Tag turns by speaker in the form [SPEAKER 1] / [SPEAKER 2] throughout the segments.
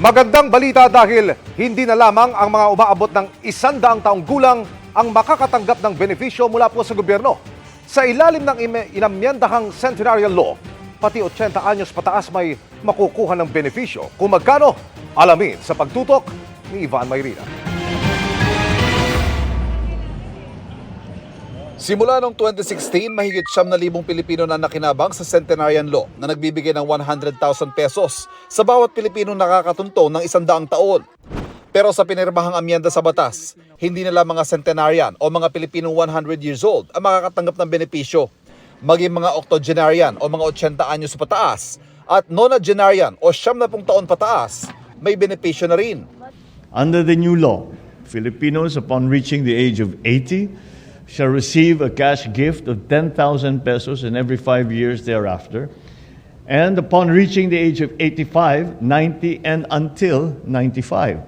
[SPEAKER 1] Magandang balita dahil hindi na lamang ang mga umaabot ng 100 taong gulang ang makakatanggap ng benepisyo mula po sa gobyerno. Sa ilalim ng inamyendahang Centenarian Law, pati 80 anyos pataas may makukuha ng benepisyo. Kung magkano, alamin sa pagtutok ni Ivan Mayrina.
[SPEAKER 2] Simula noong 2016, mahigit 9,000 Pilipino na nakinabang sa Centenarian Law na nagbibigay ng 100,000 pesos sa bawat Pilipinong nakakatuntong ng 100 taon. Pero sa pinirmahang amyenda sa batas, hindi nila mga centenarian o mga Pilipinong 100 years old ang makakatanggap ng benepisyo. Maging mga octogenarian o mga 80 anyos pataas at nonagenarian o 70 taon pataas, may benepisyo na rin.
[SPEAKER 3] Under the new law, Filipinos upon reaching the age of 80 shall receive a cash gift of 10,000 pesos in every 5 years thereafter. And upon reaching the age of 85, 90, and until 95,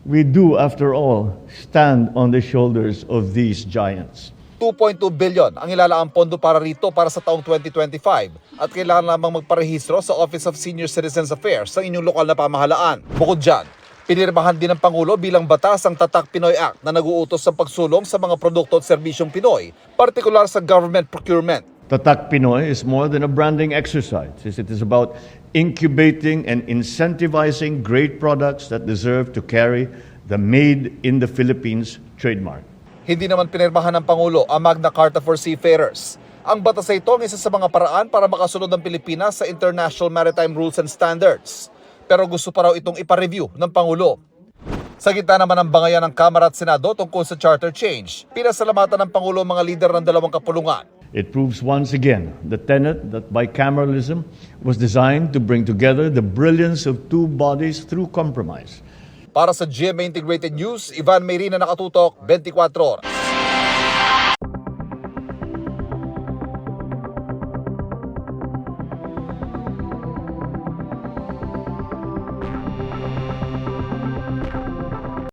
[SPEAKER 3] we do, after all, stand on the shoulders of these giants.
[SPEAKER 2] 2.2 billion ang ilalaang pondo para rito para sa taong 2025 at kailangan lamang magparehistro sa Office of Senior Citizens Affairs sa inyong lokal na pamahalaan. Bukod dyan, pinirmahan din ng Pangulo bilang batas ang Tatak Pinoy Act na nag-uutos sa pagsulong sa mga produkto at serbisyong Pinoy, partikular sa government procurement.
[SPEAKER 3] Tatak Pinoy is more than a branding exercise. It is about incubating and incentivizing great products that deserve to carry the Made in the Philippines trademark.
[SPEAKER 2] Hindi naman pinirmahan ng Pangulo ang Magna Carta for Seafarers. Ang batas ay ito ang isa sa mga paraan para makasunod ng Pilipinas sa International Maritime Rules and Standards. Pero gusto pa raw itong ipa-review ng Pangulo. Sa gitna naman ng bangayan ng Kamara at Senado tungkol sa charter change, pinasalamatan ng Pangulo ang mga lider ng dalawang kapulungan.
[SPEAKER 3] It proves once again the tenet that bicameralism was designed to bring together the brilliance of two bodies through compromise.
[SPEAKER 2] Para sa GMA Integrated News, Ivan Mayrina, nakatutok, 24 Oras.